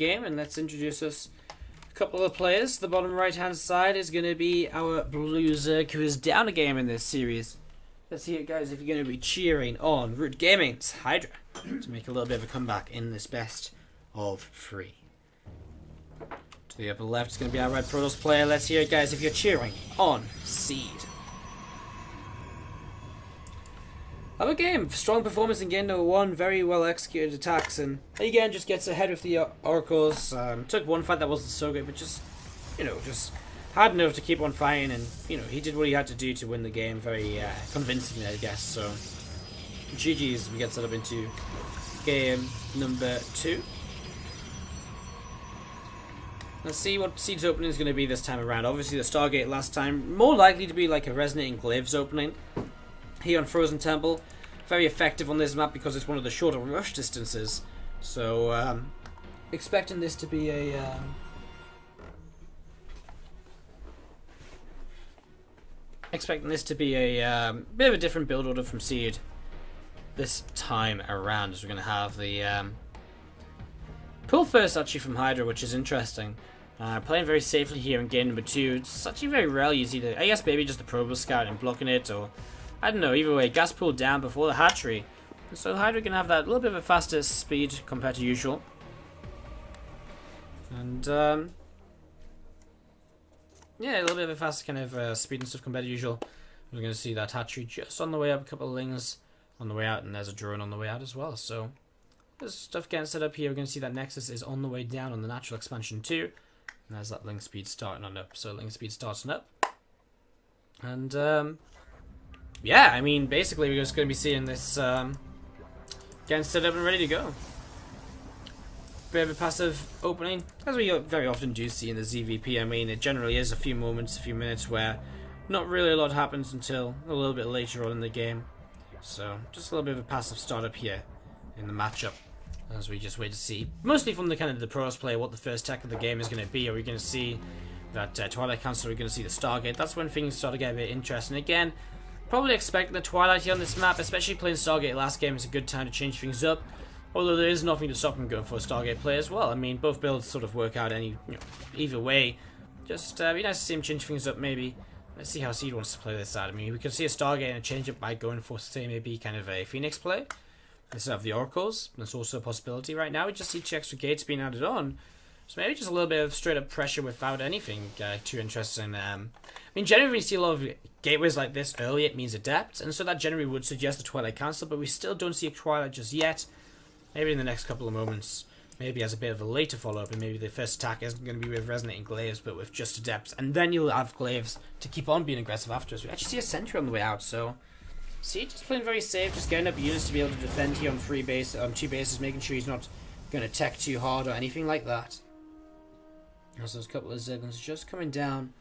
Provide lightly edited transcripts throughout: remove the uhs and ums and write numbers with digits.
game, and let's introduce us a couple of players. The bottom right hand side is going to be our blue Zerg, who is down a game in this series. Let's see it, guys, if you're going to be cheering on Root Gaming's Hydra to make a little bit of a comeback in this best of 3. To the upper left is going to be our red Protoss player. Let's hear it, guys, if you're cheering on Seed. Other game, strong performance in game number 1, very well executed attacks, and again just gets ahead with the Oracles. Took one fight that wasn't so great, but just hard enough to keep on fighting, and he did what he had to do to win the game very convincingly, I guess. So GG's, we get set up into game number 2. Let's see what Seed's opening is going to be this time around. Obviously the Stargate last time, more likely to be like a Resonating Glaives opening. Here on Frozen Temple, very effective on this map because it's one of the shorter rush distances. So, expecting this to be a bit of a different build order from Seed this time around, as we're going to have the pull first actually from Hydra, which is interesting. Playing very safely here in game number 2. It's actually very rarely you see I guess maybe just the Probo Scout and blocking it, or I don't know, either way, gas pulled down before the hatchery. So Hydra can have that little bit of a faster speed compared to usual. And, yeah, a little bit of a faster kind of speed and stuff compared to usual. We're going to see that hatchery just on the way up, a couple of lings on the way out, and there's a drone on the way out as well. So there's stuff getting set up here. We're going to see that Nexus is on the way down on the natural expansion too. And there's that ling speed starting on up. So ling speed starting up. And, yeah, I mean, basically we're just going to be seeing this getting set up and ready to go. Bit of a passive opening, as we very often do see in the ZVP. I mean, it generally is a few moments, a few minutes where not really a lot happens until a little bit later on in the game. So, just a little bit of a passive startup here in the matchup, as we just wait to see, mostly from the kind of the Protoss player, what the first tech of the game is going to be. Are we going to see that Twilight Council? Are we going to see the Stargate? That's when things start to get a bit interesting again. Probably expect the Twilight here on this map, especially playing Stargate last game is a good time to change things up. Although there is nothing to stop him going for a Stargate play as well. I mean, both builds sort of work out either way. Just be nice to see him change things up maybe. Let's see how Seed wants to play this out. I mean, we could see a Stargate and a change up by going for, say, maybe kind of a Phoenix play instead of the Oracles. That's also a possibility right now. We just see 2 extra gates being added on. So maybe just a little bit of straight up pressure without anything too interesting. I mean, generally when you see a lot of gateways like this early, it means Adept, and so that generally would suggest the Twilight Council, but we still don't see a Twilight just yet. Maybe in the next couple of moments, maybe as a bit of a later follow-up, and maybe the first attack isn't going to be with Resonating Glaives, but with just Adepts, and then you'll have Glaives to keep on being aggressive afterwards. We actually see a Sentry on the way out, so see, just playing very safe, just getting up units to be able to defend here on 2 bases, making sure he's not going to tech too hard or anything like that. There's those couple of Zerglings just coming down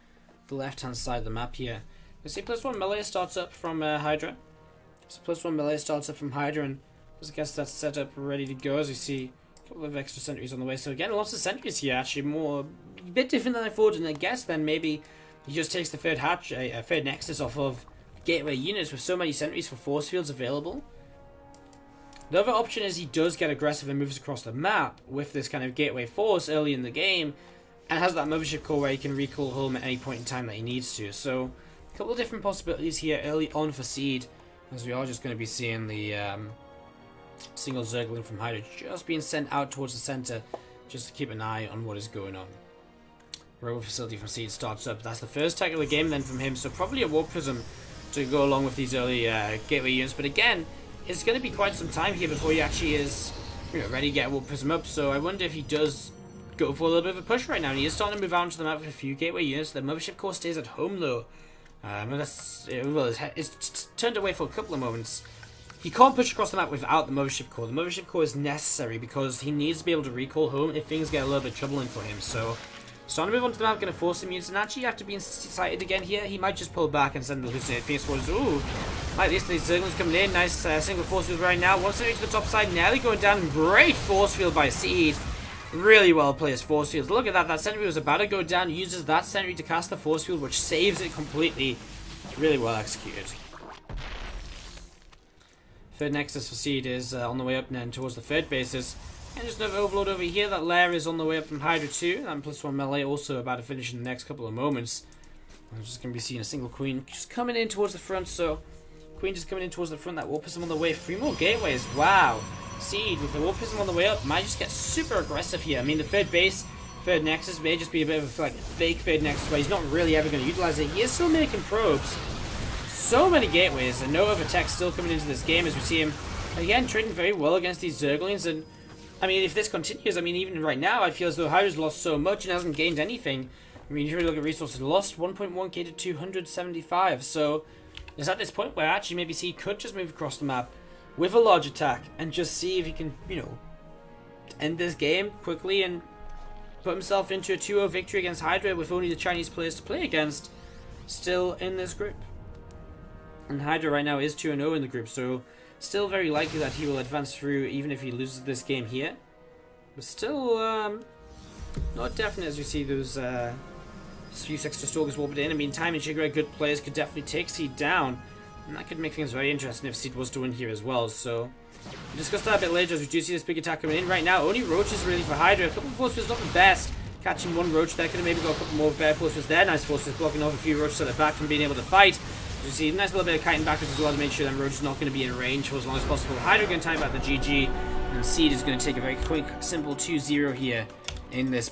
the left-hand side of the map here. You see +1 melee starts up from Hydra. So +1 melee starts up from Hydra, and I guess that's set up ready to go, as we see a couple of extra sentries on the way. So again, lots of sentries here, actually a bit different than I thought, and I guess then maybe he just takes the third Nexus off of gateway units with so many sentries for force fields available. The other option is he does get aggressive and moves across the map with this kind of gateway force early in the game, and has that mothership core where he can recall home at any point in time that he needs to. So a couple of different possibilities here early on for Seed, as we are just going to be seeing the single Zergling from Hydra just being sent out towards the center, just to keep an eye on what is going on. Robo Facility from Seed starts up. That's the first tech of the game then from him, so probably a Warp Prism to go along with these early gateway units. But again, it's going to be quite some time here before he actually is ready to get a Warp Prism up, so I wonder if he does go for a little bit of a push right now. And he is starting to move out into the map with a few gateway units. The mothership core stays at home though. It's turned away for a couple of moments. He can't push across the map without the mothership core. The mothership core is necessary because he needs to be able to recall home if things get a little bit troubling for him. So, starting to move onto the map, going to force him units, and actually after being sighted again here, he might just pull back and send the hallucinate Phoenix Force. Ooh, like this, these Zerglings coming in. Nice single force field right now. One sentry to the top side, nearly going down. Great force field by Seed. Really well placed force fields. Look at that. That sentry was about to go down. Uses that sentry to cast the force field, which saves it completely. Really well executed. Third Nexus for Seed is on the way up then towards the third bases. And just another overload over here. That lair is on the way up from Hydra 2. And +1 melee also about to finish in the next couple of moments. I'm just going to be seeing a single queen just coming in towards the front. So, queen just coming in towards the front. That warpism on the way. 3 more gateways. Wow. Seed with the warpism on the way up might just get super aggressive here. I mean, the third base, third nexus may just be a bit of like fake third nexus where he's not really ever going to utilize it. He is still making probes. So many gateways and no other tech still coming into this game as we see him again trading very well against these Zerglings. And I mean, if this continues, I mean, even right now, I feel as though Hydra's lost so much and hasn't gained anything. I mean, if you really look at resources, lost 1.1k to 275. So it's at this point where actually maybe he could just move across the map with a large attack and just see if he can, you know, end this game quickly and put himself into a 2-0 victory against Hydra with only the Chinese players to play against still in this group. And Hydra right now is 2-0 in the group, so still very likely that he will advance through even if he loses this game here. But still not definite as you see those few extra stalkers warped in. I mean, Time and Hydra, good players, could definitely take Seed down. And that could make things very interesting if Seed was to win here as well. So we'll discuss that a bit later as we do see this big attack coming in. Right now, only roaches really for Hydra. A couple of force fields, not the best. Catching one roach there. Could have maybe got a couple more bear force fields there. Nice force fields blocking off a few roaches at the back from being able to fight. You see, nice little bit of kiting backwards as well to make sure that roach is not going to be in range for as long as possible. Hydra going to time out the GG. And Seed is going to take a very quick, simple 2-0 here in this